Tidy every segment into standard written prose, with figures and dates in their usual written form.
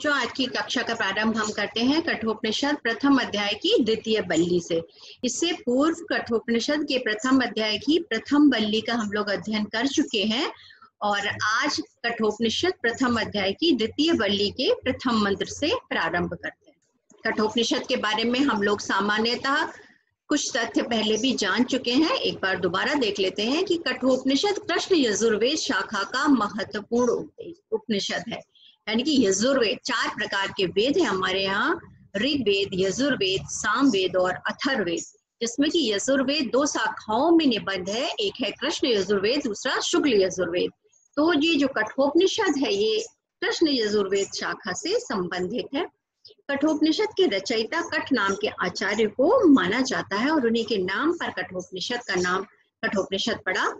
बच्चों, आज की कक्षा का प्रारंभ हम करते हैं कठोपनिषद प्रथम अध्याय की द्वितीय बल्ली से। इससे पूर्व कठोपनिषद के प्रथम अध्याय की प्रथम बल्ली का हम लोग अध्ययन कर चुके हैं और आज कठोपनिषद प्रथम अध्याय की द्वितीय बल्ली के प्रथम मंत्र से प्रारंभ करते हैं। कठोपनिषद के बारे में हम लोग सामान्यतः कुछ तथ्य पहले भी जान चुके हैं। एक बार दोबारा देख लेते हैं कि कठोपनिषद कृष्ण यजुर्वेद शाखा का महत्वपूर्ण उपनिषद है। यानी कि यजुर्वेद 4 प्रकार के वेद है हमारे यहाँ, ऋग्वेद, यजुर्वेद, सामवेद और अथर्ववेद, जिसमें कि यजुर्वेद 2 शाखाओं में निबद्ध है। एक है कृष्ण यजुर्वेद, दूसरा शुक्ल यजुर्वेद। तो ये जो कठोपनिषद है ये कृष्ण यजुर्वेद शाखा से संबंधित है। कठोपनिषद के रचयिता कठ नाम के आचार्य को माना जाता है और उन्हीं के नाम पर कठोपनिषद का नाम कठोपनिषद पड़ा।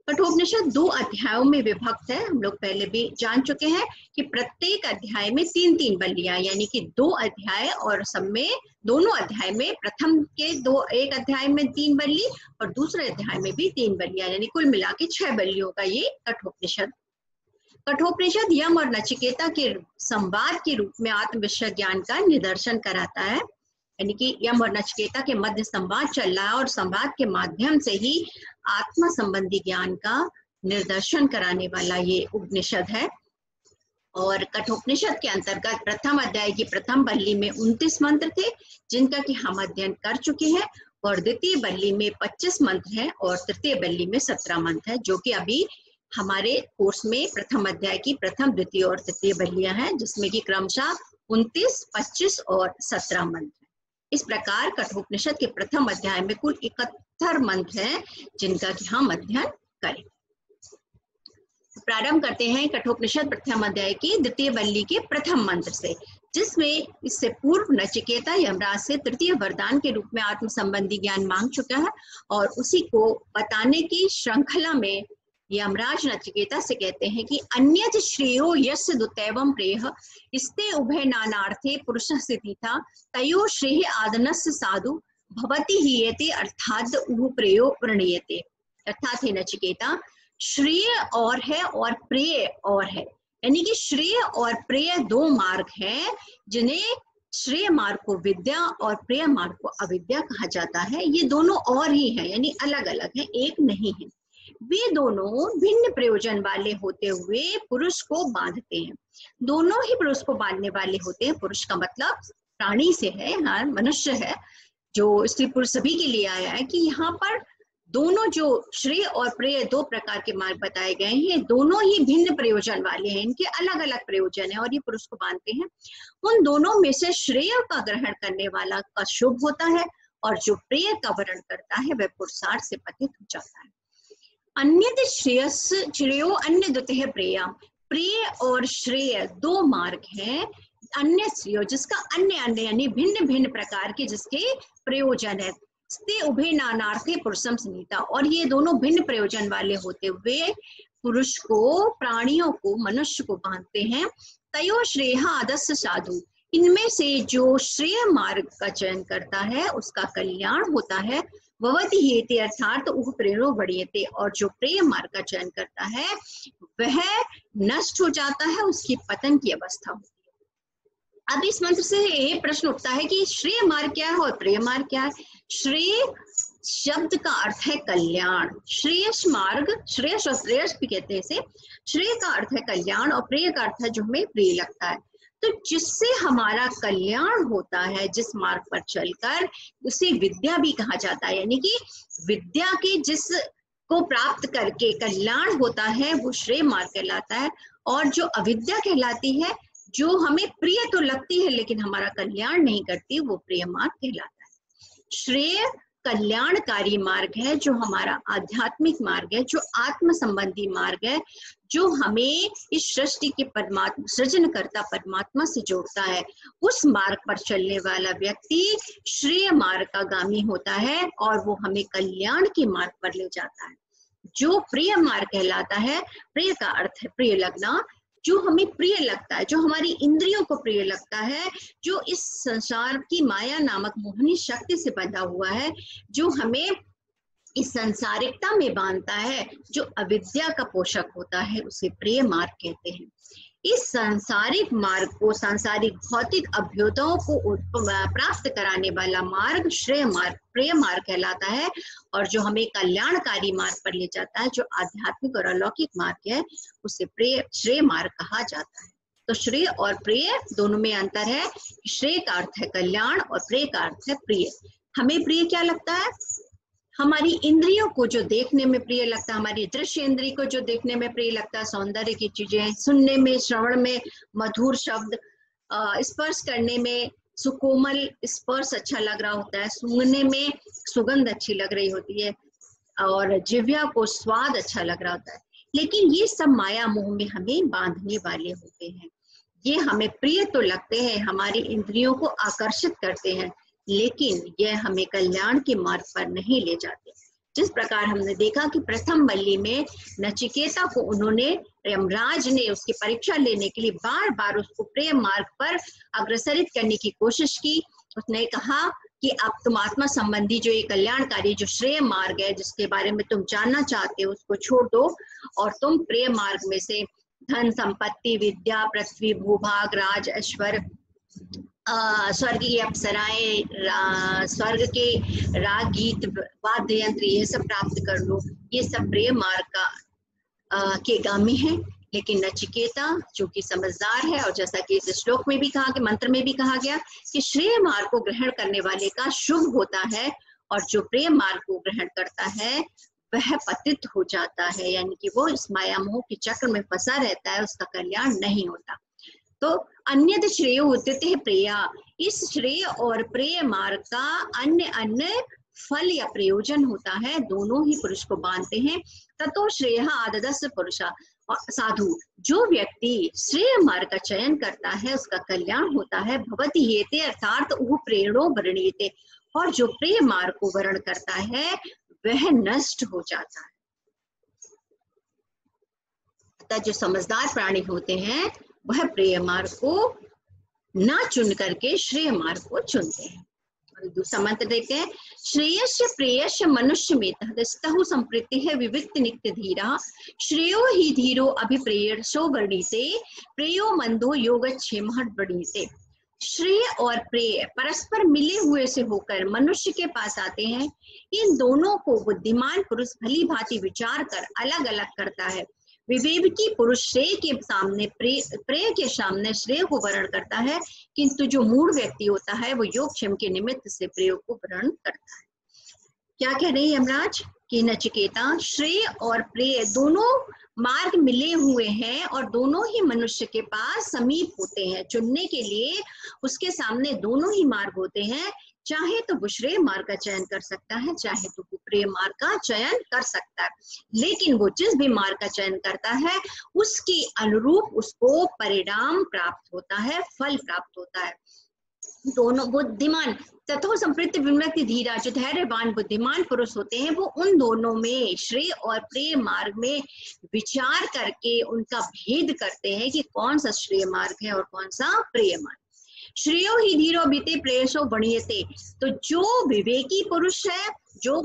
कठोपनिषद 2 अध्यायों में विभक्त है। हम लोग पहले भी जान चुके हैं कि प्रत्येक अध्याय में 3-3 बल्लियां, यानी कि 2 अध्याय और सब में दोनों अध्याय में प्रथम के एक अध्याय में 3 बल्ली और दूसरे अध्याय में भी 3 बल्लियां, यानी कुल मिला के 6 बल्लियों का ये कठोपनिषद। कठोपनिषद यम और नचिकेता के संवाद के रूप में आत्मविषय ज्ञान का निदर्शन कराता है। यानी कि यम और नचिकेता के मध्य संवाद चल रहा है और संवाद के माध्यम से ही आत्मा संबंधी ज्ञान का निर्दर्शन कराने वाला ये उपनिषद है। और कठोपनिषद के अंतर्गत प्रथम अध्याय की प्रथम बल्ली में 29 मंत्र थे, जिनका कि हम अध्ययन कर चुके हैं, और द्वितीय बल्ली में 25 मंत्र हैं और तृतीय बल्ली में 17 मंत्र है, जो कि अभी हमारे कोर्स में प्रथम अध्याय की प्रथम, द्वितीय और तृतीय बल्लियां हैं, जिसमें कि क्रमशः 29, 25 और 17 मंत्र। इस प्रकार कठोपनिषद के प्रथम अध्याय में कुल 71 मंत्र हैं, जिनका कि हम अध्ययन करें। प्रारंभ करते हैं कठोपनिषद प्रथम अध्याय की द्वितीय बल्ली के प्रथम मंत्र से, जिसमें इससे पूर्व नचिकेता यमराज से तृतीय वरदान के रूप में आत्म संबंधी ज्ञान मांग चुका है और उसी को बताने की श्रृंखला में यमराज नचिकेता से कहते हैं कि अन्यत श्रेयो यस्य दुतैवं प्रेह स्ते उभय नानार्थे पुरुषः स्थितिथा तयो श्रेय आदनस्य साधु भवति हीयते अर्थात उह प्रेयो वर्णयते। अर्थात है नचिकेता, श्रेय और है और प्रेय और है, यानी कि श्रेय और प्रेय 2 मार्ग हैं, जिन्हें श्रेय मार्ग को विद्या और प्रेय मार्ग को अविद्या कहा जाता है। ये दोनों और ही हैं, यानी अलग अलग हैं, एक नहीं है। वे दोनों भिन्न प्रयोजन वाले होते हुए पुरुष को बांधते हैं। दोनों ही पुरुष को बांधने वाले होते हैं। पुरुष का मतलब प्राणी से है, हाँ, मनुष्य है, जो स्त्री पुरुष सभी के लिए आया है कि यहाँ पर दोनों जो श्रेय और प्रेय 2 प्रकार के मार्ग बताए गए हैं, दोनों ही भिन्न प्रयोजन वाले हैं, इनके अलग अलग प्रयोजन है और ये पुरुष को बांधते हैं। उन दोनों में से श्रेय का ग्रहण करने वाला का शुभ होता है और जो प्रेय का वर्ण करता है वह पुरुषार्थ से पतित हो जाता है। अन्यत श्रेयो अन्य द्वितीय प्रेया, प्रेय और श्रेय 2 मार्ग हैं। अन्य श्रेयो जिसका अन्य अन्य यानी भिन्न भिन्न प्रकार के जिसके प्रयोजन है, स्ते उभय नानार्थे पुरुषम स्नीता, और ये दोनों भिन्न प्रयोजन वाले होते हुए पुरुष को, प्राणियों को, मनुष्य को बांधते हैं। तयो श्रेय आदस्य साधु, इनमें से जो श्रेय मार्ग का चयन करता है उसका कल्याण होता है। भवति हेते अर्थात उह प्रेरो बढ़ियते, और जो प्रेय मार्ग का चयन करता है वह नष्ट हो जाता है, उसकी पतन की अवस्था होती है। अब इस मंत्र से ये प्रश्न उठता है कि श्रेय मार्ग क्या है और प्रेय मार्ग क्या है। श्रेय शब्द का अर्थ है कल्याण, श्रेयस मार्ग, श्रेयस और प्रेयस भी कहते हैं इसे। श्रेय का अर्थ है कल्याण और प्रेय का अर्थ है जो हमें प्रिय लगता है। तो जिससे हमारा कल्याण होता है, जिस मार्ग पर चलकर, उसे विद्या भी कहा जाता है। यानी कि विद्या के जिस को प्राप्त करके कल्याण होता है वो श्रेय मार्ग कहलाता है, और जो अविद्या कहलाती है, जो हमें प्रिय तो लगती है लेकिन हमारा कल्याण नहीं करती, वो प्रिय मार्ग कहलाता है। श्रेय कल्याणकारी मार्ग है, जो हमारा आध्यात्मिक मार्ग है, जो आत्म संबंधी मार्ग है, जो हमें इस सृष्टि के परमात्मा, सृजनकर्ता परमात्मा से जोड़ता है। उस मार्ग पर चलने वाला व्यक्ति श्रेय मार्ग का गामी होता है और वो हमें कल्याण के मार्ग पर ले जाता है। जो प्रिय मार्ग कहलाता है, प्रिय का अर्थ है प्रिय लगना, जो हमें प्रिय लगता है, जो हमारी इंद्रियों को प्रिय लगता है, जो इस संसार की माया नामक मोहनी शक्ति से बंधा हुआ है, जो हमें इस संसारिकता में बांधता है, जो अविद्या का पोषक होता है, उसे प्रिय मार्ग कहते हैं। इस सांसारिक मार्ग को, सांसारिक भौतिक अभ्युदयों को प्राप्त कराने वाला मार्ग श्रेय मार्ग, प्रिय मार्ग कहलाता है। और जो हमें कल्याणकारी मार्ग पर ले जाता है, जो आध्यात्मिक और अलौकिक मार्ग है, उसे प्रिय श्रेय मार्ग कहा जाता है। तो श्रेय और प्रिय दोनों में अंतर है। श्रेय का अर्थ है कल्याण और प्रिय का अर्थ है प्रिय। हमें प्रिय क्या लगता है? हमारी इंद्रियों को जो देखने में प्रिय लगता है, हमारी दृश्य इंद्रिय को जो देखने में प्रिय लगता है, सौंदर्य की चीजें, सुनने में, श्रवण में मधुर शब्द, स्पर्श करने में सुकोमल स्पर्श अच्छा लग रहा होता है, सूंघने में सुगंध अच्छी लग रही होती है, और जिह्वा को स्वाद अच्छा लग रहा होता है। लेकिन ये सब माया मोह में हमें बांधने वाले होते हैं। ये हमें प्रिय तो लगते हैं, हमारी इंद्रियों को आकर्षित करते हैं, लेकिन यह हमें कल्याण के मार्ग पर नहीं ले जाते। जिस प्रकार हमने देखा कि प्रथम बल्ली में नचिकेता को उन्होंने, यमराज ने उसकी परीक्षा लेने के लिए बार बार उसको प्रेम मार्ग पर अग्रसरित करने की कोशिश की। उसने कहा कि अब तुम आत्मा संबंधी जो ये कल्याणकारी जो श्रेय मार्ग है, जिसके बारे में तुम जानना चाहते हो, उसको छोड़ दो और तुम प्रेय मार्ग में से धन संपत्ति, विद्या, पृथ्वी, भूभाग, राज, ऐश्वर्य, स्वर्ग की अप्सराएं, स्वर्ग के राग, गीत, वाद्य यंत्र, ये सब प्राप्त कर लो। ये सब प्रेय मार्ग का के गामी है। लेकिन नचिकेता जो कि समझदार है, और जैसा कि इस श्लोक में भी कहा, कि मंत्र में भी कहा गया कि श्रेय मार्ग को ग्रहण करने वाले का शुभ होता है, और जो प्रेय मार्ग को ग्रहण करता है वह पतित हो जाता है, यानी कि वो इस माया मोह के चक्र में फंसा रहता है, उसका कल्याण नहीं होता। तो अन्यद श्रेय उदित है प्रिया, इस श्रेय और प्रेय मार्ग का अन्य अन्य फल या प्रयोजन होता है, दोनों ही पुरुष को बांधते हैं। ततो श्रेय आददस्य पुरुषा, साधु जो व्यक्ति श्रेय मार्ग का चयन करता है उसका कल्याण होता है। भवति हेते अर्थात वो प्रेरणो वर्णीते, और जो प्रेय मार्ग को वर्ण करता है वह नष्ट हो जाता है। अतः जो समझदार प्राणी होते हैं वह प्रेय मार्ग को ना चुन करके श्रेय मार्ग को चुनते हैं। और दूसरा मंत्र देखते हैं, श्रेयस्य प्रेयस्य मनुष्य में तहु संप्रीति है विविक्त नित्य धीरा, श्रेयो ही धीरो अभिप्रेयसो वर्णीते, प्रेयो मंदो योगक्षेम वर्णीते। श्रेय और प्रेय परस्पर मिले हुए से होकर मनुष्य के पास आते हैं। इन दोनों को बुद्धिमान पुरुष भली भांति विचार कर अलग अलग करता है। विवेकी पुरुष श्रेय के सामने प्रेय के सामने श्रेय को वर्ण करता है, किंतु जो मूढ़ व्यक्ति होता है वो योगक्षेम के निमित्त से प्रेय को वर्ण करता है। क्या कह रहे हैं यमराज कि नचिकेता, श्रेय और प्रेय दोनों मार्ग मिले हुए हैं और दोनों ही मनुष्य के पास समीप होते हैं। चुनने के लिए उसके सामने दोनों ही मार्ग होते हैं। चाहे तो वो श्रेय मार्ग का चयन कर सकता है, चाहे तो वो प्रेय मार्ग का चयन कर सकता है, लेकिन वो जिस भी मार्ग का चयन करता है उसके अनुरूप उसको परिणाम प्राप्त होता है, फल प्राप्त होता है। दोनों बुद्धिमान तथो संप्रति विमृति धीरा, जो धैर्यवान बुद्धिमान पुरुष होते हैं वो उन दोनों में श्रेय और प्रेय मार्ग में विचार करके उनका भेद करते हैं कि कौन सा श्रेय मार्ग है और कौन सा प्रेय मार्ग। श्रेयो ही धीरो बीते प्रेयसो बणीयते, तो जो विवेकी पुरुष है, जो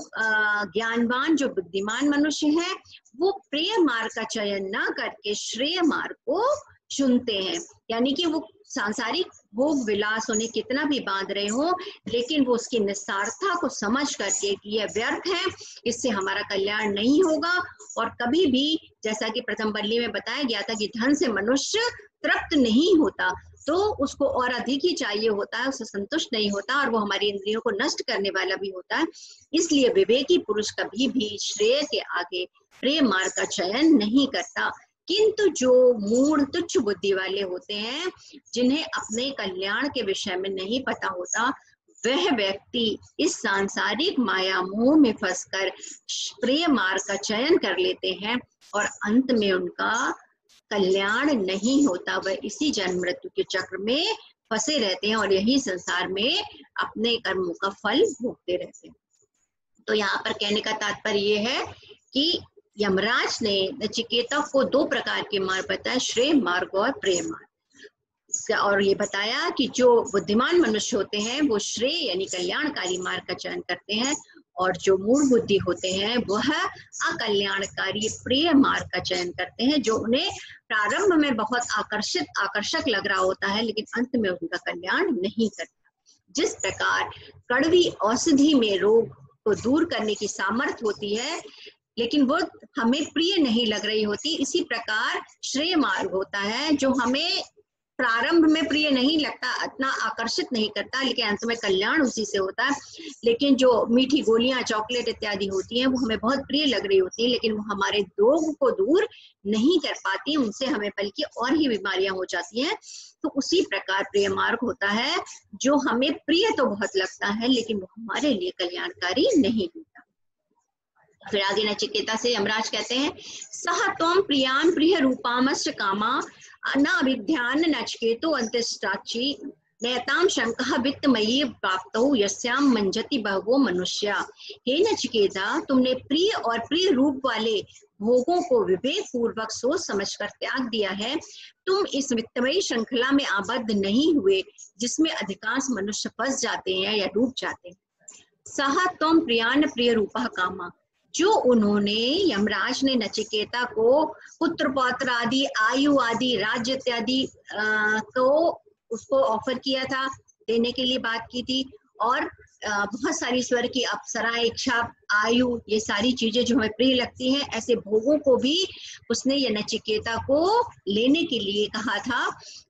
ज्ञानवान, जो बुद्धिमान मनुष्य है, वो प्रेय मार्ग का चयन ना करके श्रेय मार्ग को चुनते हैं। यानी कि वो सांसारिक भोग विलास उन्हें कितना भी बांध रहे हो, लेकिन वो उसकी निस्सारता को समझ करके कि यह व्यर्थ है, इससे हमारा कल्याण नहीं होगा। और कभी भी, जैसा कि प्रथम बल्ली में बताया गया था कि धन से मनुष्य तृप्त नहीं होता, तो उसको और अधिक ही चाहिए होता है, उससे संतुष्ट नहीं होता, और वो हमारी इंद्रियों को नष्ट करने वाला भी होता है। इसलिए विवेकी पुरुष कभी भी श्रेय के आगे प्रेय मार्ग का चयन नहीं करता। किंतु जो मूढ़ तुच्छ बुद्धि वाले होते हैं, जिन्हें अपने कल्याण के विषय में नहीं पता होता, वह व्यक्ति इस सांसारिक माया मोह में फंसकर प्रेय मार्ग का चयन कर लेते हैं और अंत में उनका कल्याण नहीं होता। वह इसी जन्म मृत्यु के चक्र में फंसे रहते हैं और यही संसार में अपने कर्मों का फल भोगते रहते हैं। तो यहाँ पर कहने का तात्पर्य ये है कि यमराज ने नचिकेता को दो प्रकार के मार्ग बताया, श्रेय मार्ग और प्रेय मार्ग, और ये बताया कि जो बुद्धिमान मनुष्य होते हैं वो श्रेय यानी कल्याणकारी मार्ग का चयन करते हैं, और जो मूढ़ बुद्धि होते हैं वह अकल्याणकारी प्रिय मार्ग का चयन करते हैं, जो उन्हें प्रारंभ में बहुत आकर्षक लग रहा होता है, लेकिन अंत में उनका कल्याण नहीं करता। जिस प्रकार कड़वी औषधि में रोग को दूर करने की सामर्थ्य होती है, लेकिन वो हमें प्रिय नहीं लग रही होती, इसी प्रकार श्रेय मार्ग होता है जो हमें प्रारंभ में प्रिय नहीं लगता, इतना आकर्षित नहीं करता, लेकिन अंत में कल्याण उसी से होता है। लेकिन जो मीठी गोलियां, चॉकलेट इत्यादि होती हैं, वो हमें बहुत प्रिय लग रही होती है, लेकिन वो हमारे रोग को दूर नहीं कर पाती, उनसे हमें बल्कि और ही बीमारियां हो जाती हैं। तो उसी प्रकार प्रिय मार्ग होता है जो हमें प्रिय तो बहुत लगता है, लेकिन वो हमारे लिए कल्याणकारी नहीं होता। फिर आगे नचिकेता से यमराज कहते हैं, सह त्वं प्रियान प्रिय रूपामश्च कामा न अभिध्यान नचिकेतो अंतस्टाची नयताम शंकः वित्तमयी प्राप्तौ यस्याम मंजति बहवो मनुष्या। हे नचिकेता, तुमने प्रिय और प्रिय रूप वाले भोगों को विवेक पूर्वक सोच समझकर त्याग दिया है। तुम इस वित्तमयी श्रृंखला में आबद्ध नहीं हुए जिसमें अधिकांश मनुष्य फंस जाते हैं या डूब जाते हैं। सह त्वं प्रियान प्रिय रूपः कामा, जो उन्होंने, यमराज ने नचिकेता को पुत्र पौत्र आदि, आयु आदि, राज्य इत्यादि तो उसको ऑफर किया था, देने के लिए बात की थी, और बहुत सारी स्वर्ग की अप्सराएं, इच्छा, आयु, ये सारी चीजें जो हमें प्रिय लगती हैं, ऐसे भोगों को भी उसने ये नचिकेता को लेने के लिए कहा था,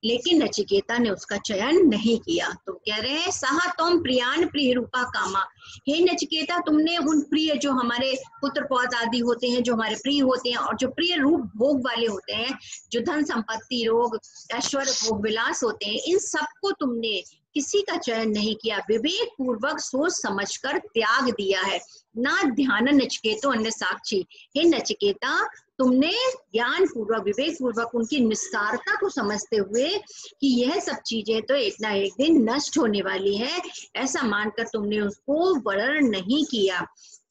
लेकिन नचिकेता ने उसका चयन नहीं किया। तो कह रहे हैं, सह त्वं प्रियान प्रिय रूपा कामा, हे नचिकेता, तुमने उन प्रिय जो हमारे पुत्र पौत्र आदि होते हैं, जो हमारे प्रिय होते हैं और जो प्रिय रूप भोग वाले होते हैं, जो धन संपत्ति, रोग, ऐश्वर्य, भोग विलास होते हैं, इन सबको तुमने किसी का चयन नहीं किया, विवेक पूर्वक सोच समझकर त्याग दिया है। ना ध्यान नचिकेतो अन्य साक्षी, हे नचिकेता, तुमने ज्ञान पूर्वक, विवेक पूर्वक उनकी निस्सारता को समझते हुए कि यह सब चीजें तो एक ना एक दिन नष्ट होने वाली है, ऐसा मानकर तुमने उसको वर्ण नहीं किया।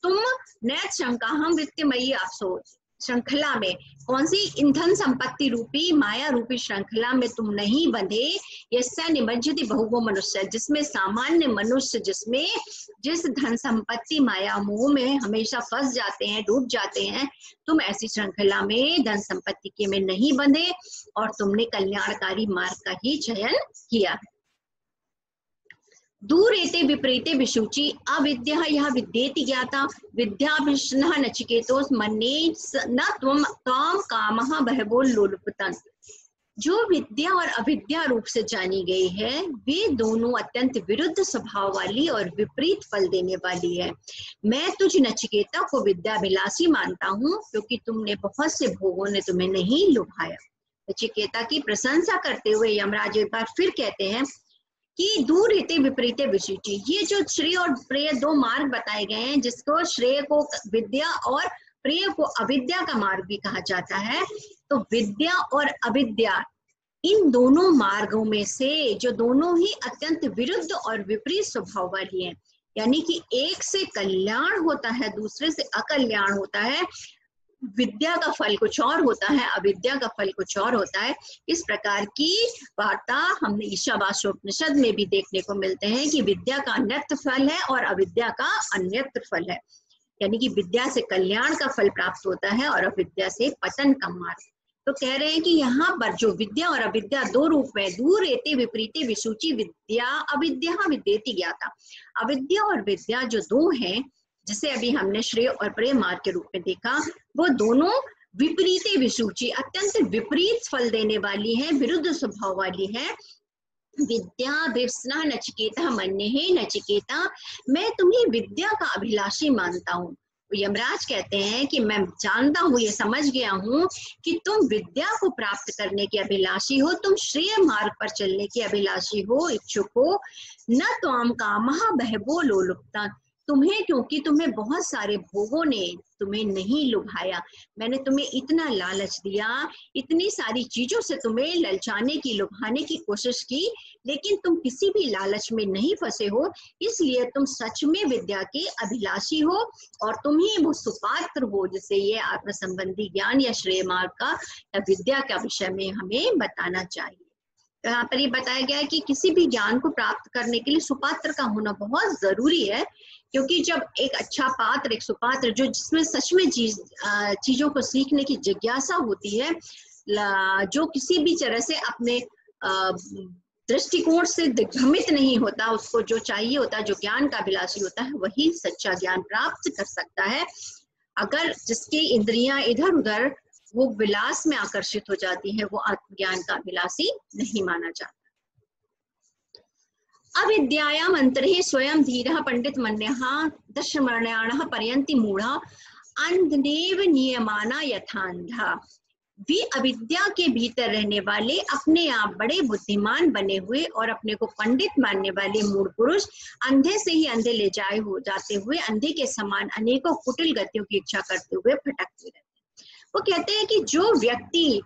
तुम नैत शंका हम वित्तमयी अफसोस श्रृंखला में, कौन सी ईंधन संपत्ति रूपी माया रूपी श्रृंखला में तुम नहीं बंधे, यस्या निमज्जति बहुवो मनुष्य, जिसमें सामान्य मनुष्य, जिस धन संपत्ति माया मोह में हमेशा फंस जाते हैं, डूब जाते हैं, तुम ऐसी श्रृंखला में, धन संपत्ति के में नहीं बंधे और तुमने कल्याणकारी मार्ग का ही चयन किया। दूर एते विपरीते विशुचि अविद्या यह विद्येति ज्ञाता विद्याभिष्णः नचिकेतोस मन्ये न त्वं कामः बहवो लोलुपतन्। जो विद्या और अविद्या रूप से जानी गई है, वे दोनों अत्यंत विरुद्ध स्वभाव वाली और विपरीत फल देने वाली है। मैं तुझ नचिकेता को विद्याभिलाषी मानता हूँ, क्योंकि तुमने बहुत से भोगों ने तुम्हें नहीं लुभाया। नचिकेता की प्रशंसा करते हुए यमराज एक बार फिर कहते हैं कि दूर रहते विपरीते विशुचि, ये जो श्रेय और प्रिय दो मार्ग बताए गए हैं, जिसको श्रेय को विद्या और प्रिय को अविद्या का मार्ग भी कहा जाता है, तो विद्या और अविद्या इन दोनों मार्गों में से जो दोनों ही अत्यंत विरुद्ध और विपरीत स्वभाव वाली हैं, यानी कि एक से कल्याण होता है, दूसरे से अकल्याण होता है, विद्या का फल कुछ और होता है, अविद्या का फल कुछ और होता है। इस प्रकार की वार्ता हमने ईशावास्योपनिषद में भी देखने को मिलते हैं कि विद्या का अन्यत्र फल है और अविद्या का अन्यत्र फल है, यानी कि विद्या से कल्याण का फल प्राप्त होता है और अविद्या से पतन का मार्ग। तो कह रहे हैं कि यहाँ पर जो विद्या और अविद्या दो रूप में, दूर एते विपरीते विशुचि विद्या अविद्या विद्येति ज्ञाता, अविद्या और विद्या जो दो हैं, जिसे अभी हमने श्रेय और प्रिय मार्ग के रूप में देखा, वो दोनों विपरीते विशुचि, अत्यंत विपरीत फल देने वाली है, विरुद्ध स्वभाव वाली है। विद्या विस्ना नचिकेता मन्ये, हे नचिकेता, मैं तुम्हें विद्या का अभिलाषी मानता हूँ। यमराज कहते हैं कि मैं जानता हूँ, ये समझ गया हूँ कि तुम विद्या को प्राप्त करने के अभिलाषी हो, तुम श्रेय मार्ग पर चलने के अभिलाषी हो, इच्छुक हो। न त्वाम कामः बहवो लोलुपता, तुम्हें, क्योंकि तुम्हें बहुत सारे भोगों ने तुम्हें नहीं लुभाया, मैंने तुम्हें इतना लालच दिया, इतनी सारी चीजों से तुम्हें ललचाने की, लुभाने की कोशिश की, लेकिन तुम किसी भी लालच में नहीं फंसे हो, इसलिए तुम सच में विद्या के अभिलाषी हो और तुम ही वो सुपात्र हो जिसे ये आत्म संबंधी ज्ञान या श्रेय मार्ग का या विद्या के विषय में हमें बताना चाहिए। यहाँ पर ये बताया गया है कि किसी भी ज्ञान को प्राप्त करने के लिए सुपात्र का होना बहुत जरूरी है, क्योंकि जब एक अच्छा पात्र, एक सुपात्र जो जिसमें सच में चीजों को सीखने की जिज्ञासा होती है, जो किसी भी तरह से अपने दृष्टिकोण से दिग्भ्रमित नहीं होता, उसको जो चाहिए होता है, जो ज्ञान का अभिलाषी होता है, वही सच्चा ज्ञान प्राप्त कर सकता है। अगर जिसकी इंद्रियां इधर उधर वो विलास में आकर्षित हो जाती है, वो आत्मज्ञान का अभिलाषी नहीं माना जाता। अविद्यायाम अंतरे स्वयं धीरः पंडित मन्यः दशमरण्याणः पर्यन्ति मूढ़ः अंधनेव नियमाना यथांधा। भी अविद्या के भीतर रहने वाले, अपने आप बड़े बुद्धिमान बने हुए और अपने को पंडित मानने वाले मूढ़ पुरुष अंधे से ही अंधे ले जाते हुए अंधे के समान अनेकों कुटिल गतियों की इच्छा करते हुए भटकते रहते हैं। वो कहते हैं कि जो व्यक्ति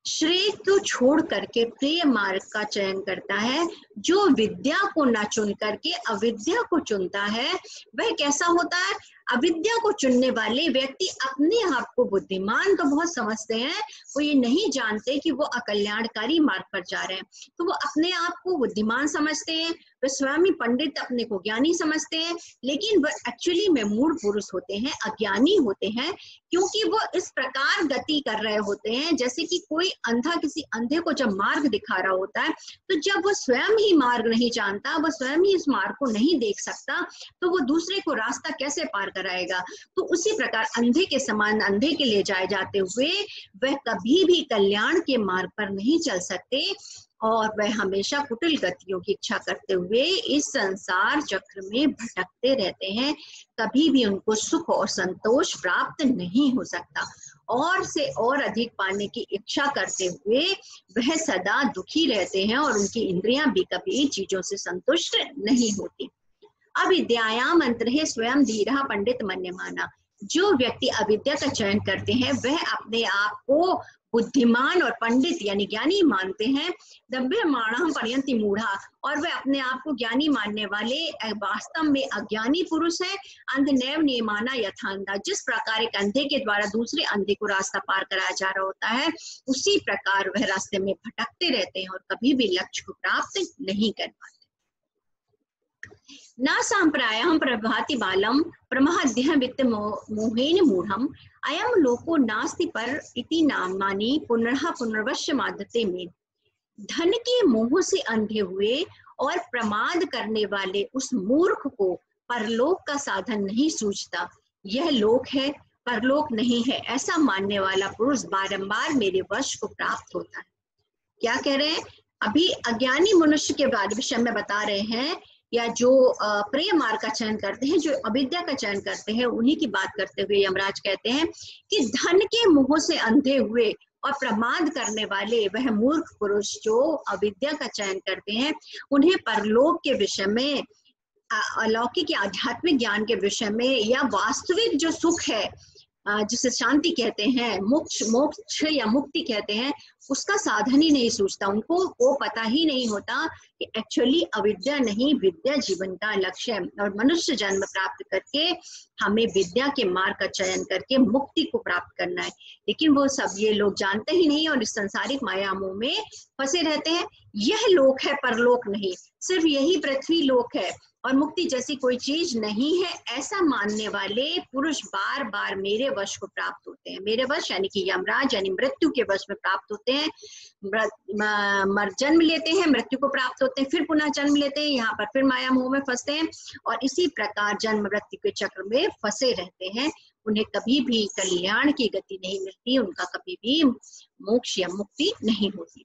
श्रेय को छोड़ करके प्रिय मार्ग का चयन करता है, जो विद्या को न चुन करके अविद्या को चुनता है, वह कैसा होता है? अविद्या को चुनने वाले व्यक्ति अपने आप को बुद्धिमान तो बहुत समझते हैं, वो ये नहीं जानते कि वो अकल्याणकारी मार्ग पर जा रहे हैं। तो वो अपने आप को बुद्धिमान समझते हैं, वे स्वयं ही पंडित अपने को ज्ञानी समझते हैं, लेकिन वह एक्चुअली में मूढ़ पुरुष होते हैं, अज्ञानी होते हैं, क्योंकि वो इस प्रकार गति कर रहे होते हैं जैसे कि कोई अंधा किसी अंधे को जब मार्ग दिखा रहा होता है, तो जब वो स्वयं ही मार्ग नहीं जानता, वो स्वयं ही इस मार्ग को नहीं देख सकता, तो वो दूसरे को रास्ता कैसे पार कराएगा? तो उसी प्रकार अंधे के समान अंधे के ले जाए जाते हुए वह कभी भी कल्याण के मार्ग पर नहीं चल सकते, और वह हमेशा कुटिल गतियों की इच्छा करते हुए इस संसार चक्र में भटकते रहते हैं। कभी भी उनको सुख और संतोष प्राप्त नहीं हो सकता, और से और अधिक पाने की इच्छा करते हुए वह सदा दुखी रहते हैं, और उनकी इंद्रियां भी कभी चीजों से संतुष्ट नहीं होती। अविद्यायाम अंतरे स्वयं धीरः पंडित मन्यमाना। जो व्यक्ति अविद्या का चयन करते हैं, वह अपने आप को बुद्धिमान और पंडित यानी ज्ञानी मानते हैं। दम्भ्यमाणः पर्यन्ति मूढ़ा, और वह अपने आप को ज्ञानी मानने वाले वास्तव में अज्ञानी पुरुष है। अंधनैव नियमाना यथांधा। जिस प्रकार एक अंधे के द्वारा दूसरे अंधे को रास्ता पार कराया जा रहा होता है, उसी प्रकार वह रास्ते में भटकते रहते हैं और कभी भी लक्ष्य को प्राप्त नहीं कर पाते। न सांप्रायः प्रभाति बालम प्रमाद्यः वित्त मोहेन मूढ़म अयम लोको नास्ति पर इति नामानि पुनः पुनर्वश्य मादते में। धन के मोह से अंधे हुए और प्रमाद करने वाले उस मूर्ख को परलोक का साधन नहीं सूझता। यह लोक है, परलोक नहीं है, ऐसा मानने वाला पुरुष बारंबार मेरे वश को प्राप्त होता है। क्या कह रहे हैं? अभी अज्ञानी मनुष्य के विषय में बता रहे हैं, या जो प्रिय मार्ग का चयन करते हैं, जो अविद्या का चयन करते हैं, उन्हीं की बात करते हुए यमराज कहते हैं कि धन के मोह से अंधे हुए और प्रमाद करने वाले वह मूर्ख पुरुष जो अविद्या का चयन करते हैं, उन्हें परलोक के विषय में, अलौकिक या आध्यात्मिक ज्ञान के विषय में, या वास्तविक जो सुख है जिसे शांति कहते हैं, मोक्ष या मुक्ति कहते हैं, उसका साधन ही नहीं सूझता। उनको वो पता ही नहीं होता कि एक्चुअली अविद्या नहीं, विद्या जीवन का लक्ष्य है, और मनुष्य जन्म प्राप्त करके हमें विद्या के मार्ग का चयन करके मुक्ति को प्राप्त करना है। लेकिन वो सब ये लोग जानते ही नहीं और इस सांसारिक मायामोह में फंसे रहते हैं। यह लोक है, परलोक नहीं, सिर्फ यही पृथ्वी लोक है और मुक्ति जैसी कोई चीज नहीं है, ऐसा मानने वाले पुरुष बार बार मेरे वश को प्राप्त होते हैं। मेरे वश यानी कि यमराज यानी मृत्यु के वश में प्राप्त होते हैं। जन्म लेते हैं, मृत्यु को प्राप्त होते हैं, फिर पुनः जन्म लेते हैं, यहाँ पर फिर माया मोह में फंसते हैं, और इसी प्रकार जन्म मृत्यु के चक्र में फंसे रहते हैं। उन्हें कभी भी कल्याण की गति नहीं मिलती, उनका कभी भी मोक्ष या मुक्ति नहीं होती।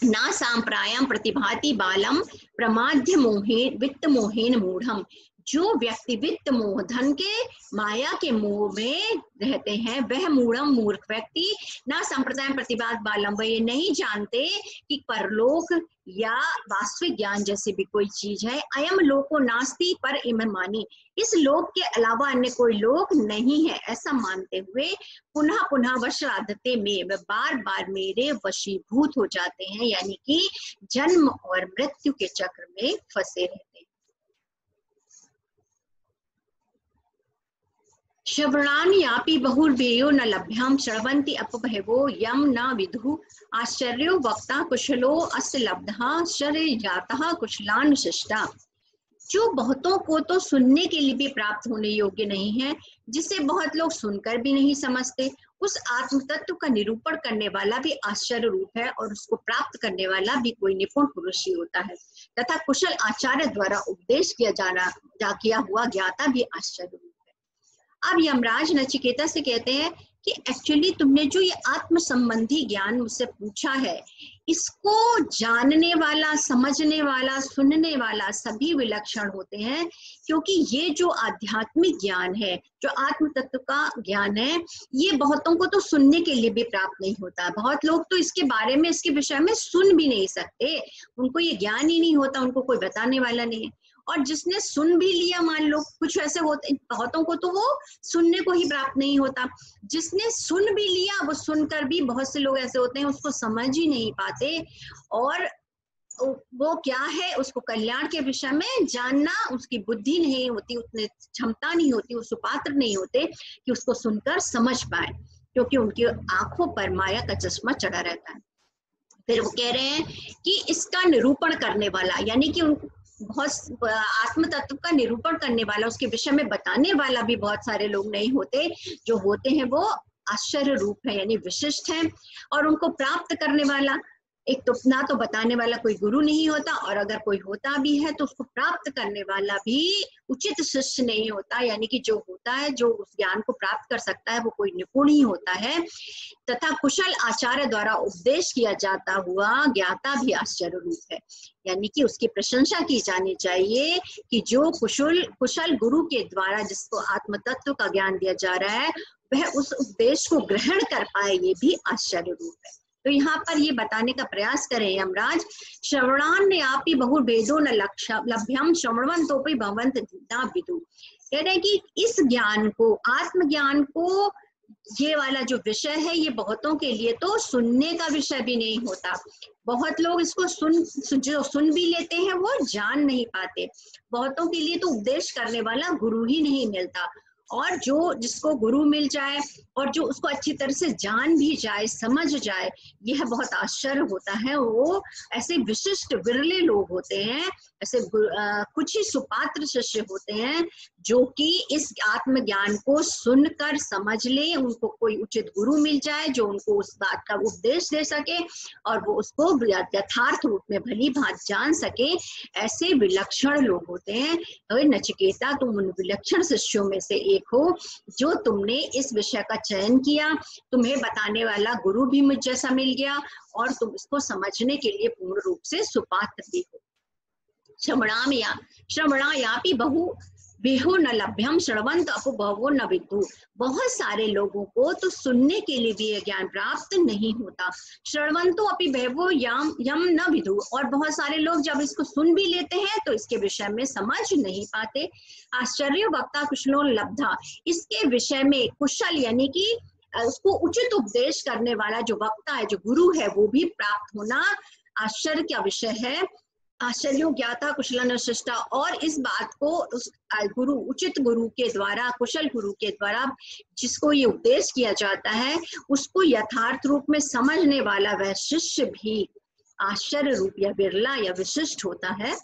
ना सांप्रायम प्रतिभाति बालम प्रमाद्य मोहे वित्त मोहेन मूढ़म। जो व्यक्ति वित्त मोह, धन के माया के मोह में रहते हैं, वह मूढ़म मूर्ख व्यक्ति। ना संप्रदाय प्रतिभात बालम, वह ये नहीं जानते कि परलोक या वास्तविक ज्ञान जैसी भी कोई चीज है। अयम लोको नास्ति पर इम मानी, इस लोक के अलावा अन्य कोई लोक नहीं है, ऐसा मानते हुए पुनः पुनः वश आदते में वे बार बार मेरे वशीभूत हो जाते हैं, यानी कि जन्म और मृत्यु के चक्र में फंसे रहते हैं। श्रवणान यापि बहुर्वेयो न लभ्याम श्रवन्ति अपभवो यम न विदुः आश्चर्यो वक्ता कुशलो अस्य लब्धः शरे जातः कुशलान शिष्टा। जो बहुतों को तो सुनने के लिए भी प्राप्त होने योग्य नहीं है, जिसे बहुत लोग सुनकर भी नहीं समझते, उस आत्म तत्व का निरूपण करने वाला भी आश्चर्य रूप है और उसको प्राप्त करने वाला भी कोई निपुण पुरुष ही होता है, तथा कुशल आचार्य द्वारा उपदेश किया हुआ ज्ञाता भी आश्चर्य रूप है। अब यमराज नचिकेता से कहते हैं कि एक्चुअली तुमने जो ये आत्म संबंधी ज्ञान मुझसे पूछा है, इसको जानने वाला, समझने वाला, सुनने वाला सभी विलक्षण होते हैं, क्योंकि ये जो आध्यात्मिक ज्ञान है, जो आत्म तत्व का ज्ञान है, ये बहुतों को तो सुनने के लिए भी प्राप्त नहीं होता। बहुत लोग तो इसके बारे में, इसके विषय में सुन भी नहीं सकते, उनको ये ज्ञान ही नहीं होता, उनको कोई बताने वाला नहीं है। और जिसने सुन भी लिया, मान लो कुछ ऐसे होते, बहुतों को तो वो सुनने को ही प्राप्त नहीं होता। जिसने सुन भी लिया, वो सुनकर भी बहुत से लोग ऐसे होते हैं उसको समझ ही नहीं पाते, और वो क्या है, उसको कल्याण के विषय में जानना उसकी बुद्धि नहीं होती, उतने क्षमता नहीं होती, वो सुपात्र नहीं होते कि उसको सुनकर समझ पाए, क्योंकि उनकी आंखों पर माया का चश्मा चढ़ा रहता है। फिर वो कह रहे हैं कि इसका निरूपण करने वाला, यानी कि उन बहुत आत्म तत्व का निरूपण करने वाला, उसके विषय में बताने वाला भी बहुत सारे लोग नहीं होते। जो होते हैं वो आश्चर्य रूप है, यानी विशिष्ट है। और उनको प्राप्त करने वाला, एक तो ना तो बताने वाला कोई गुरु नहीं होता, और अगर कोई होता भी है तो उसको प्राप्त करने वाला भी उचित शिष्य नहीं होता, यानी कि जो होता है, जो उस ज्ञान को प्राप्त कर सकता है, वो कोई निपुण ही होता है। तथा कुशल आचार्य द्वारा उपदेश किया जाता हुआ ज्ञाता भी आश्चर्य रूप है, यानी कि उसकी प्रशंसा की जानी चाहिए कि जो कुशल गुरु के द्वारा जिसको आत्म तत्व का ज्ञान दिया जा रहा है, वह उस उपदेश को ग्रहण कर पाए, ये भी आश्चर्य रूप है। तो यहाँ पर ये बताने का प्रयास करें यमराज, श्रवणान आप ही बहुर्वेदो न लभ्यम श्रवणवंतोपि भवंत न विदु। कह रहे हैं कि इस ज्ञान को, आत्मज्ञान को, ये वाला जो विषय है, ये बहुतों के लिए तो सुनने का विषय भी नहीं होता। बहुत लोग इसको सुन भी लेते हैं, वो जान नहीं पाते। बहुतों के लिए तो उपदेश करने वाला गुरु ही नहीं मिलता, और जो जिसको गुरु मिल जाए और जो उसको अच्छी तरह से जान भी जाए, समझ जाए, यह बहुत आश्चर्य होता है। वो ऐसे विशिष्ट विरले लोग होते हैं, ऐसे कुछ ही सुपात्र शिष्य होते हैं जो कि इस आत्मज्ञान को सुनकर समझ ले, उनको कोई उचित गुरु मिल जाए जो उनको उस बात का उपदेश दे सके और वो उसको यथार्थ रूप में भली भांति जान सके। ऐसे विलक्षण लोग होते हैं। तो नचिकेता, तुम उन विलक्षण शिष्यों में से एक हो, जो तुमने इस विषय का चयन किया, तुम्हें बताने वाला गुरु भी मुझ जैसा मिल गया, और तुम इसको समझने के लिए पूर्ण रूप से सुपात्र भी हो। श्रवणायापि बहु बेहो न लभ्यम श्रवंत अपभवो न विदु। बहुत सारे लोगों को तो सुनने के लिए भी यह ज्ञान प्राप्त नहीं होता। श्रवंतो अपि बेहो यम न विदु, और बहुत सारे लोग जब इसको सुन भी लेते हैं तो इसके विषय में समझ नहीं पाते। आश्चर्य वक्ता कुशलो लब्धा, इसके विषय में कुशल यानी कि उसको उचित उपदेश करने वाला जो वक्ता है, जो गुरु है, वो भी प्राप्त होना आश्चर्य का विषय है। आश्चर्यो ज्ञाता कुशलन शिष्टा, और इस बात को उस गुरु, उचित गुरु के द्वारा, कुशल गुरु के द्वारा जिसको ये उपदेश किया जाता है, उसको यथार्थ रूप में समझने वाला वह शिष्य भी आश्चर्य रूप या बिरला या विशिष्ट होता है।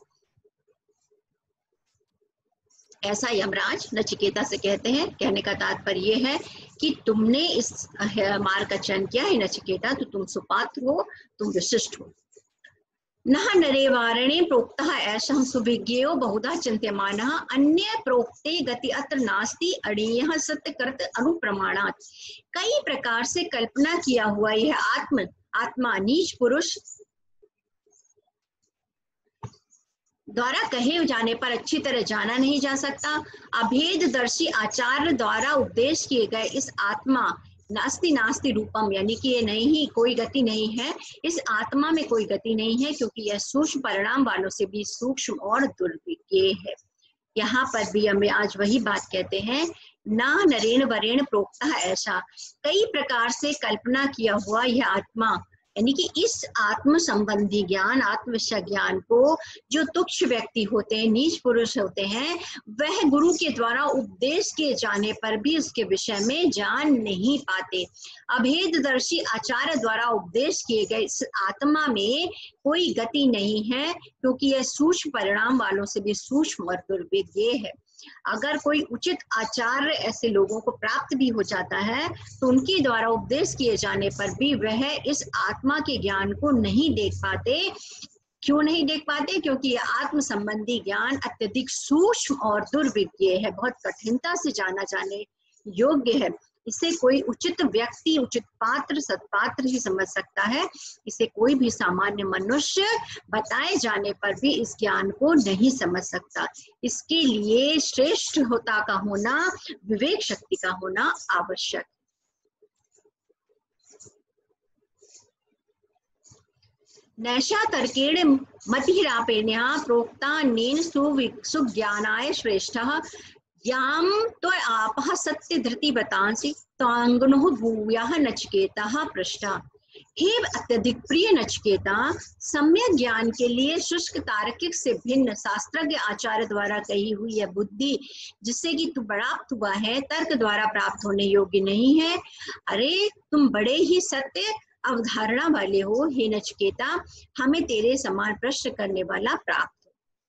ऐसा यमराज नचिकेता से कहते हैं। कहने का तात्पर्य यह है कि तुमने इस मार्ग का चयन किया है नचिकेता, तो तुम सुपात्र हो, तुम विशिष्ट हो। नह नरे वारणे प्रोक्तः ऐशं सुविज्ञेयो बहुधा चिन्त्यमानः अन्य प्रोक्ते गति अत्र नास्ति अणीयः सत्यकृत अनुप्रमाणात्। कई प्रकार से कल्पना किया हुआ यह आत्मा नीच पुरुष द्वारा कहे जाने पर अच्छी तरह जाना नहीं जा सकता। अभेददर्शी आचार्य द्वारा उपदेश किए गए इस आत्मा नास्ति नास्ति रूपम, यानी कि ये नहीं, कोई गति नहीं है, इस आत्मा में कोई गति नहीं है, क्योंकि यह सूक्ष्म परिणाम वालों से भी सूक्ष्म और दुर्विज्ञेय है। यहाँ पर भी हमें आज वही बात कहते हैं, ना नरेण वरेण प्रोक्ता ऐसा, कई प्रकार से कल्पना किया हुआ यह आत्मा यानी कि इस आत्म संबंधी ज्ञान, आत्म विषय ज्ञान को जो तुच्छ व्यक्ति होते हैं, नीच पुरुष होते हैं, वह गुरु के द्वारा उपदेश किए जाने पर भी उसके विषय में जान नहीं पाते। अभेददर्शी आचार्य द्वारा उपदेश किए गए इस आत्मा में कोई गति नहीं है, क्योंकि यह सूक्ष्म परिणाम वालों से भी सूक्ष्म और दुर्विज्ञ है। अगर कोई उचित आचार्य ऐसे लोगों को प्राप्त भी हो जाता है तो उनके द्वारा उपदेश किए जाने पर भी वह इस आत्मा के ज्ञान को नहीं देख पाते। क्यों नहीं देख पाते? क्योंकि यह आत्म संबंधी ज्ञान अत्यधिक सूक्ष्म और दुर्विज्ञ है, बहुत कठिनता से जाना जाने योग्य है। इसे कोई उचित व्यक्ति, उचित पात्र, सत्पात्र ही समझ सकता है। इसे कोई भी सामान्य मनुष्य बताए जाने पर भी इस ज्ञान को नहीं समझ सकता। इसके लिए श्रेष्ठता का होना, विवेक शक्ति का होना आवश्यक। नैषा तर्केण मतिरापेण्या प्रोक्तान्येन सुज्ञानाय श्रेष्ठः याम तो आपः सत्य धृति बतांसि तांगनो भूयः नचिकेतः पृष्ठा। हे अत्यधिक प्रिय नचिकेता, सम्यक ज्ञान के लिए शुष्क तार्किक से भिन्न शास्त्रज्ञ आचार्य द्वारा कही हुई यह बुद्धि, जिससे कि तू प्राप्त हुआ है, तर्क द्वारा प्राप्त होने योग्य नहीं है। अरे तुम बड़े ही सत्य अवधारणा वाले हो हे नचिकेता, हमें तेरे समान प्रश्न करने वाला प्राप्त।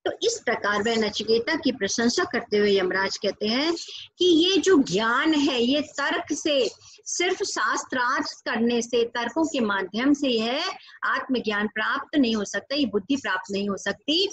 तो इस प्रकार वह नचिकेता की प्रशंसा करते हुए यमराज कहते हैं कि ये जो ज्ञान है, ये तर्क से, सिर्फ शास्त्रार्थ करने से, तर्कों के माध्यम से यह आत्मज्ञान प्राप्त नहीं हो सकता, ये बुद्धि प्राप्त नहीं हो सकती।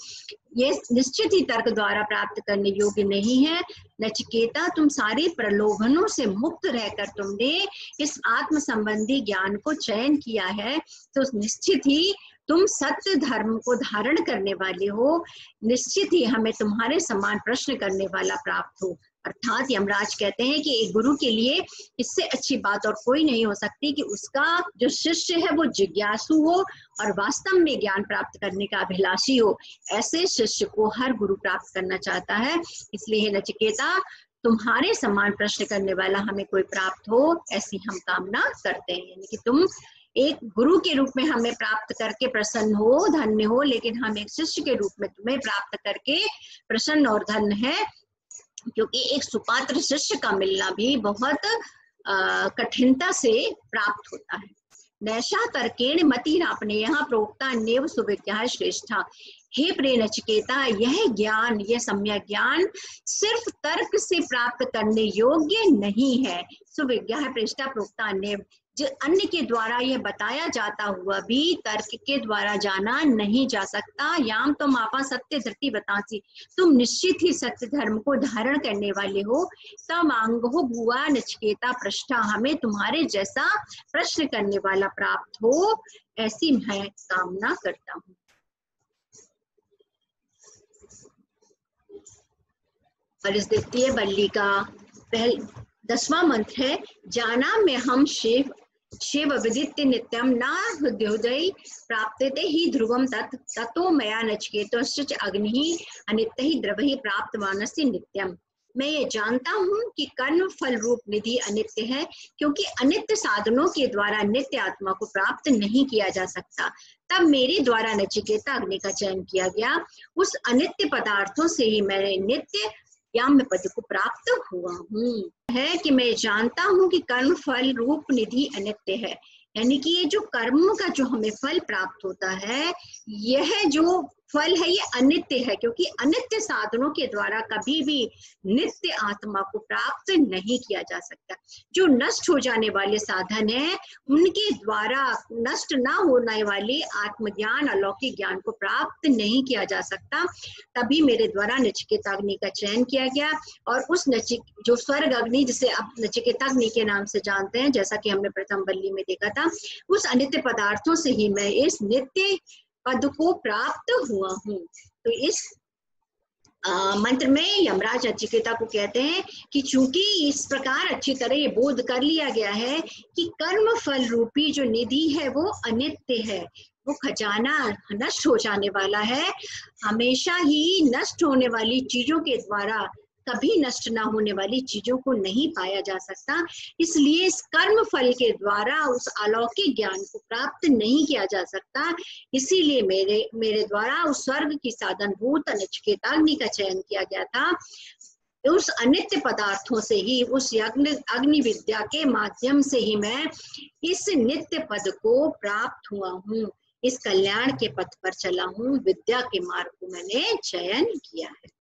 ये निश्चित ही तर्क द्वारा प्राप्त करने योग्य नहीं है। नचिकेता, तुम सारे प्रलोभनों से मुक्त रहकर तुमने इस आत्म संबंधी ज्ञान को चयन किया है, तो निश्चित ही तुम सत्य धर्म को धारण करने वाले हो। निश्चित ही हमें तुम्हारे समान प्रश्न करने वाला प्राप्त हो। अर्थात यमराज कहते हैं कि एक गुरु के लिए इससे अच्छी बात और कोई नहीं हो सकती कि उसका जो शिष्य है वो जिज्ञासु हो और वास्तव में ज्ञान प्राप्त करने का अभिलाषी हो। ऐसे शिष्य को हर गुरु प्राप्त करना चाहता है। इसलिए नचिकेता, तुम्हारे समान प्रश्न करने वाला हमें कोई प्राप्त हो, ऐसी हम कामना करते हैं। यानी कि तुम एक गुरु के रूप में हमें प्राप्त करके प्रसन्न हो, धन्य हो, लेकिन हम एक शिष्य के रूप में तुम्हें प्राप्त करके प्रसन्न और धन्य है, क्योंकि एक सुपात्र शिष्य का मिलना भी बहुत कठिनता से प्राप्त होता है। नैषा तर्केण मतिरापणे यहाँ प्रोक्ता नेव सुविज्ञा श्रेष्ठा। हे प्रिय नचिकेता, यह ज्ञान, यह सम्यक ज्ञान सिर्फ तर्क से प्राप्त करने योग्य नहीं है। सुविज्ञा प्रेष्ठा प्रोक्ता नेव, जो अन्य के द्वारा यह बताया जाता हुआ भी तर्क के द्वारा जाना नहीं जा सकता। याम तुम आपा सत्य धृति बतासी, तुम निश्चित ही सत्य धर्म को धारण करने वाले हो। तम आंगो भुआ नचिकेता पृष्ठा, हमें तुम्हारे जैसा प्रश्न करने वाला प्राप्त हो, ऐसी मैं कामना करता हूँ। और इस द्वितीय बल्ली का 10वां मंत्र है, जाना में हम शिव विदित्य नित्यम न हृदयोदय प्राप्ते ही ध्रुवम ततो मया नचिकेतश्च अग्नि अनित्य ही द्रव ही प्राप्तवानस्य नित्यम। मैं ये जानता हूँ कि कर्म फल रूप निधि अनित्य है, क्योंकि अनित्य साधनों के द्वारा नित्य आत्मा को प्राप्त नहीं किया जा सकता। तब मेरे द्वारा नचिकेता अग्नि का चयन किया गया। उस अनित्य पदार्थों से ही मैंने नित्य याम पद को प्राप्त हुआ हूँ। है कि मैं जानता हूँ कि कर्म फल रूप निधि अनित्य है, यानी कि ये जो कर्म का जो हमें फल प्राप्त होता है, यह जो फल है ये अनित्य है, क्योंकि अनित्य साधनों के द्वारा कभी भी नित्य आत्मा को प्राप्त नहीं किया जा सकता। जो नष्ट हो जाने वाले साधन है, उनके द्वारा नष्ट ना होने वाले आत्मज्ञान, अलौकिक ज्ञान को प्राप्त नहीं किया जा सकता। तभी मेरे द्वारा नचिकेताग्नि का चयन किया गया, और उस जो स्वर्ग अग्नि, जिसे आप नचिकेताग्नि के नाम से जानते हैं, जैसा कि हमने प्रथम बल्ली में देखा था, उस अनित्य पदार्थों से ही मैं इस नित्य पद को प्राप्त हुआ हूँ। तो इस मंत्र में यमराज नचिकेता को कहते हैं कि चूंकि इस प्रकार अच्छी तरह ये बोध कर लिया गया है कि कर्म फल रूपी जो निधि है वो अनित्य है, वो खजाना नष्ट हो जाने वाला है, हमेशा ही नष्ट होने वाली चीजों के द्वारा कभी नष्ट ना होने वाली चीजों को नहीं पाया जा सकता। इसलिए इस कर्म फल के द्वारा उस अलौकिक ज्ञान को प्राप्त नहीं किया जा सकता। इसीलिए मेरे द्वारा उस स्वर्ग की साधन भूत नचिकेताग्नि का चयन किया गया था। उस अनित्य पदार्थों से ही, उस अग्नि विद्या के माध्यम से ही मैं इस नित्य पद को प्राप्त हुआ हूँ, इस कल्याण के पथ पर चला हूँ, विद्या के मार्ग को मैंने चयन किया है।